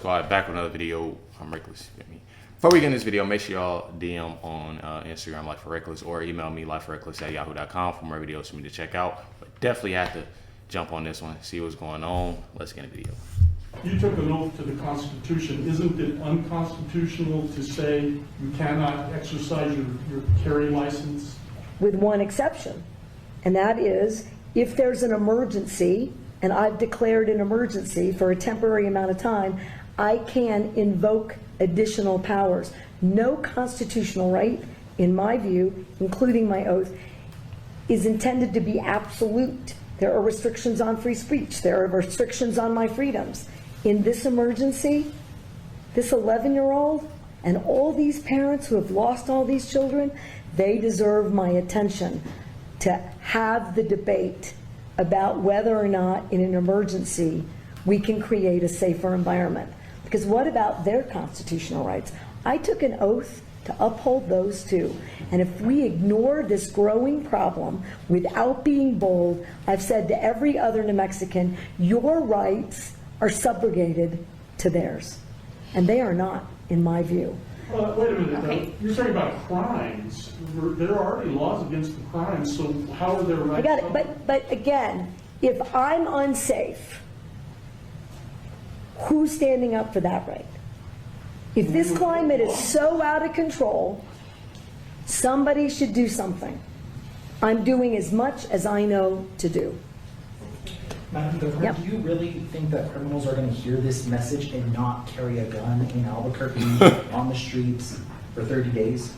Squad, back with another video. I'm Recklezz. Before we get in this video, make sure y'all DM on Instagram, LifeWithRecklezz, or email me, LifeWithRecklezz@yahoo.com for more videos for me to check out. But definitely have to jump on this one, see what's going on. Let's get in the video. You took an oath to the Constitution. Isn't it unconstitutional to say you cannot exercise your carry license? With one exception, and that is if there's an emergency, and I've declared an emergency for a temporary amount of time, I can invoke additional powers. No constitutional right, in my view, including my oath, is intended to be absolute. There are restrictions on free speech. There are restrictions on my freedoms. In this emergency, this 11-year-old and all these parents who have lost all these children, they deserve my attention to have the debate about whether or not in an emergency we can create a safer environment. Because what about their constitutional rights? I took an oath to uphold those too. And if we ignore this growing problem without being bold, I've said to every other New Mexican, your rights are subrogated to theirs. And they are not, in my view. Wait a minute. Okay. You're talking about crimes. There are already laws against the crimes, so how are their rights? I got it. But again, if I'm unsafe, who's standing up for that right? If this climate is so out of control, somebody should do something. I'm doing as much as I know to do. Madam Governor, do you really think that criminals are going to hear this message and not carry a gun in Albuquerque on the streets for 30 days?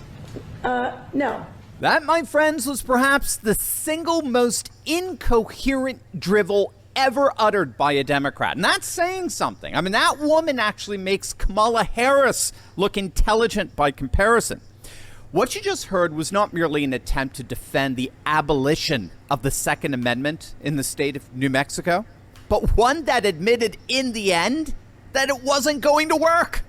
No. That, my friends, was perhaps the single most incoherent drivel ever uttered by a Democrat. And that's saying something. I mean, that woman actually makes Kamala Harris look intelligent by comparison. What you just heard was not merely an attempt to defend the abolition of the Second Amendment in the state of New Mexico, but one that admitted in the end that it wasn't going to work.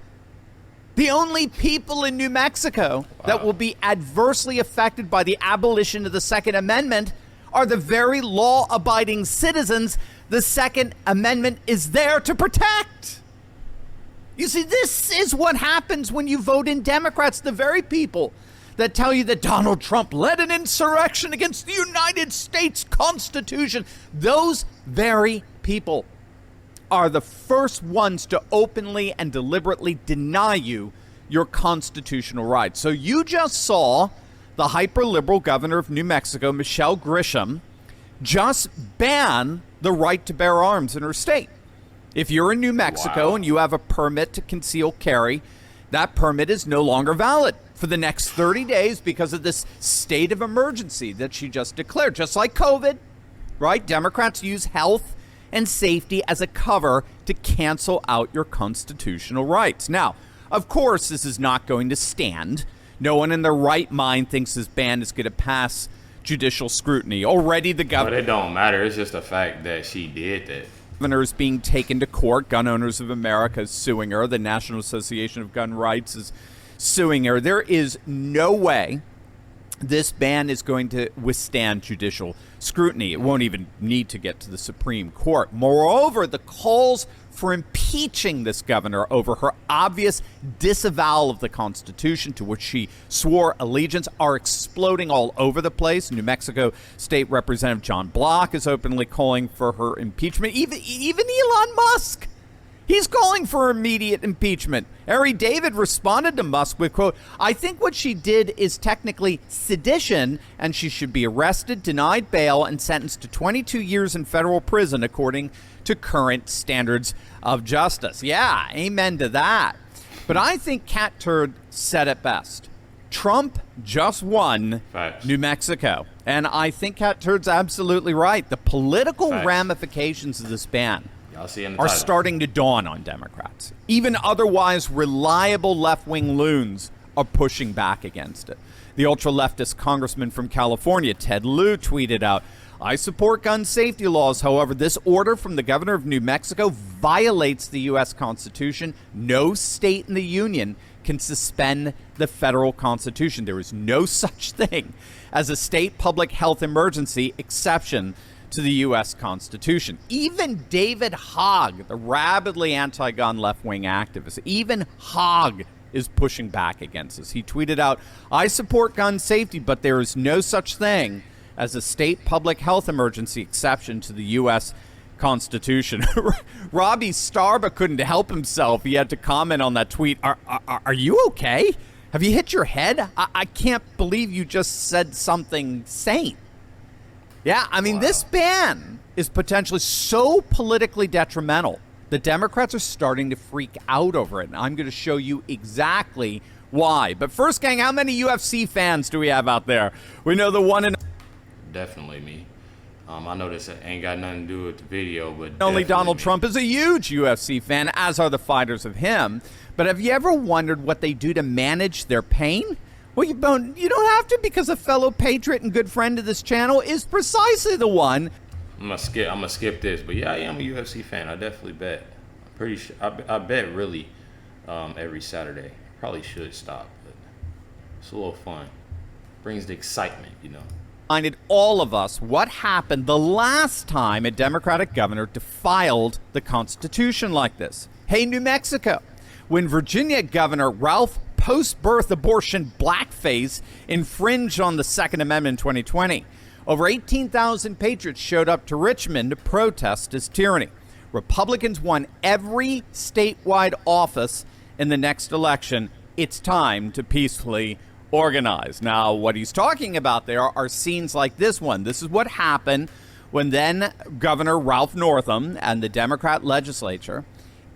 The only people in New Mexico that will be adversely affected by the abolition of the Second Amendment are the very law-abiding citizens the Second Amendment is there to protect. You see, this is what happens when you vote in Democrats. The very people that tell you that Donald Trump led an insurrection against the United States Constitution, those very people are the first ones to openly and deliberately deny you your constitutional rights. So you just saw the hyper-liberal governor of New Mexico, Michelle Grisham, just ban the right to bear arms in her state. If you're in New Mexico and you have a permit to conceal carry, that permit is no longer valid for the next 30 days because of this state of emergency that she just declared. Just like COVID, right? Democrats use health and safety as a cover to cancel out your constitutional rights. Now, of course, this is not going to stand. No one in their right mind thinks this ban is going to pass judicial scrutiny. Already the governor... But it don't matter. It's just the fact that she did that. Governor is being taken to court. Gun Owners of America is suing her. The National Association of Gun Rights is suing her. There is no way this ban is going to withstand judicial scrutiny. It won't even need to get to the Supreme Court. Moreover, the calls for impeaching this governor over her obvious disavowal of the Constitution to which she swore allegiance are exploding all over the place. New Mexico State Representative John Block is openly calling for her impeachment. Even Elon Musk, he's calling for immediate impeachment. Harry David responded to Musk with, quote, "I think what she did is technically sedition, and she should be arrested, denied bail, and sentenced to 22 years in federal prison, according to current standards of justice." Yeah, amen to that. But I think Cat Turd said it best. Trump just won New Mexico. And I think Cat Turd's absolutely right. The political ramifications of this ban are starting to dawn on Democrats. Even otherwise reliable left-wing loons are pushing back against it. The ultra-leftist congressman from California, Ted Lieu, tweeted out, "I support gun safety laws. However, this order from the governor of New Mexico violates the U.S. Constitution. No state in the union can suspend the federal Constitution. There is no such thing as a state public health emergency exception to the U.S. Constitution. Even David Hogg, the rabidly anti-gun left-wing activist, even Hogg is pushing back against this. He tweeted out, "I support gun safety, but there is no such thing as a state public health emergency exception to the U.S. Constitution." Robbie Starbuck couldn't help himself. He had to comment on that tweet. Are you okay? Have you hit your head? I can't believe you just said something sane. Yeah, I mean, This ban is potentially so politically detrimental. The Democrats are starting to freak out over it, and I'm going to show you exactly why. But first, gang, how many UFC fans do we have out there? We know the one and Definitely me. I know this ain't got nothing to do with the video, but only Donald me. Trump is a huge UFC fan, as are the fighters of him. But have you ever wondered what they do to manage their pain? Well, you don't have to, because a fellow patriot and good friend of this channel is precisely the one. I'm gonna skip this, but yeah, I am a UFC fan. I definitely bet. I'm pretty sure. I bet really every Saturday. Probably should stop, but it's a little fun. Brings the excitement, you know. Reminded all of us what happened the last time a Democratic governor defiled the Constitution like this. Hey, New Mexico, when Virginia Governor Ralph post-birth abortion blackface infringed on the Second Amendment in 2020. Over 18,000 patriots showed up to Richmond to protest his tyranny. Republicans won every statewide office in the next election. It's time to peacefully organize. Now, what he's talking about there are scenes like this one. This is what happened when then Governor Ralph Northam and the Democrat legislature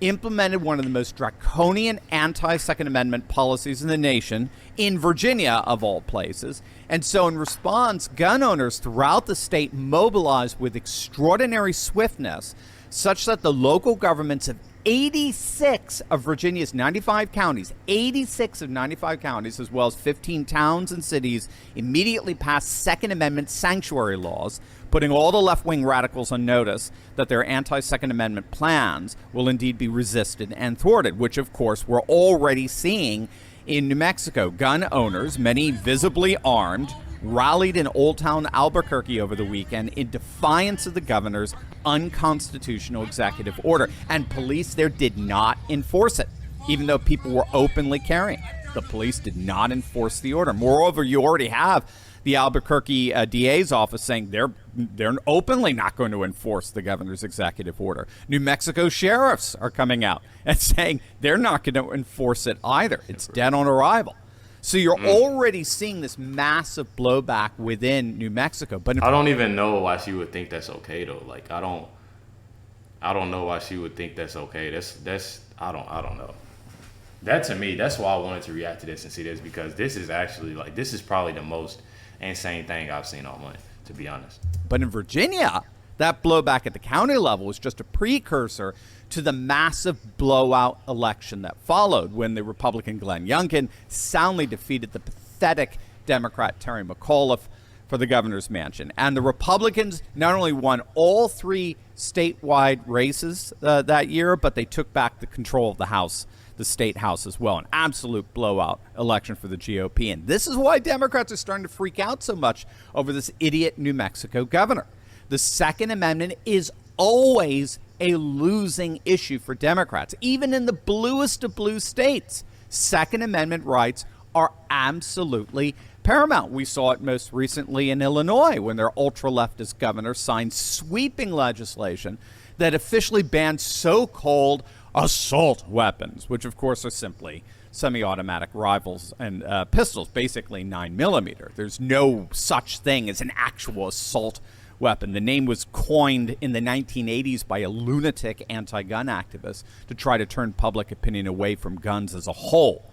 implemented one of the most draconian anti-Second Amendment policies in the nation, in Virginia, of all places. And so in response, gun owners throughout the state mobilized with extraordinary swiftness, such that the local governments of 86 of Virginia's 95 counties, 86 of 95 counties, as well as 15 towns and cities, immediately passed Second Amendment sanctuary laws, putting all the left-wing radicals on notice that their anti-Second Amendment plans will indeed be resisted and thwarted, which, of course, we're already seeing in New Mexico. Gun owners, many visibly armed, rallied in Old Town Albuquerque over the weekend in defiance of the governor's unconstitutional executive order. And police there did not enforce it, even though people were openly carrying. The police did not enforce the order. Moreover, you already have the Albuquerque DA's office saying they're openly not going to enforce the governor's executive order. New Mexico sheriffs are coming out and saying they're not going to enforce it either. It's dead on arrival. So you're already seeing this massive blowback within New Mexico. But I don't even know why she would think that's okay though. Like I don't know why she would think that's okay. That's I don't know. That to me, that's why I wanted to react to this and see this, because this is actually this is probably the most insane thing I've seen all month, to be honest. But in Virginia, that blowback at the county level was just a precursor to the massive blowout election that followed, when the Republican Glenn Youngkin soundly defeated the pathetic Democrat Terry McAuliffe for the governor's mansion. And the Republicans not only won all three statewide races that year, but they took back the control of the House, the state House as well. An absolute blowout election for the GOP. And this is why Democrats are starting to freak out so much over this idiot New Mexico governor. The Second Amendment is always a losing issue for Democrats. Even in the bluest of blue states, Second Amendment rights are absolutely paramount. We saw it most recently in Illinois when their ultra-leftist governor signed sweeping legislation that officially banned so-called assault weapons, which of course are simply semi-automatic rifles and pistols, basically 9mm. There's no such thing as an actual assault weapon. The name was coined in the 1980s by a lunatic anti-gun activist to try to turn public opinion away from guns as a whole.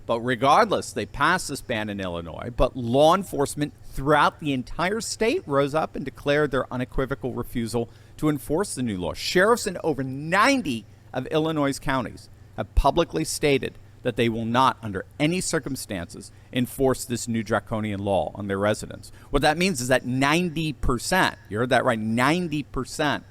But regardless, they passed this ban in Illinois, but law enforcement throughout the entire state rose up and declared their unequivocal refusal to enforce the new law. Sheriffs in over 90 of Illinois' counties have publicly stated that they will not, under any circumstances, enforce this new draconian law on their residents. What that means is that 90%, you heard that right, 90%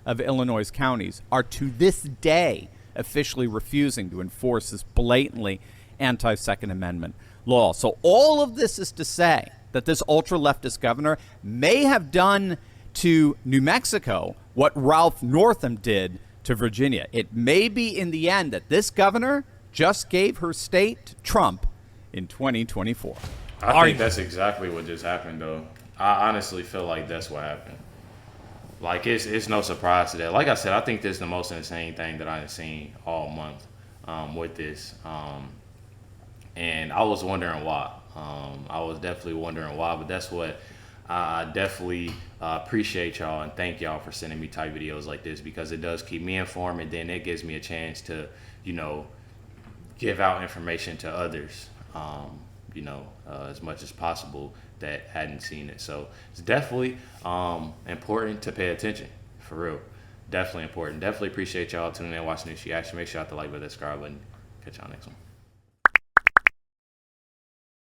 of Illinois' counties are to this day officially refusing to enforce this blatantly anti-Second Amendment law. So all of this is to say that this ultra-leftist governor may have done to New Mexico what Ralph Northam did to Virginia. It may be in the end that this governor just gave her state to Trump in 2024. I think that's exactly what just happened, though. I honestly feel like that's what happened. Like, it's no surprise to that. Like I said, I think this is the most insane thing that I've seen all month with this. And I was wondering why. I was definitely wondering why, but that's what I definitely appreciate y'all and thank y'all for sending me type videos like this, because it does keep me informed, and then it gives me a chance to, give out information to others, as much as possible that hadn't seen it. So it's definitely important to pay attention, for real. Definitely important. Definitely appreciate y'all tuning in and watching this reaction. Make sure you hit the like button, subscribe button. Catch y'all next one.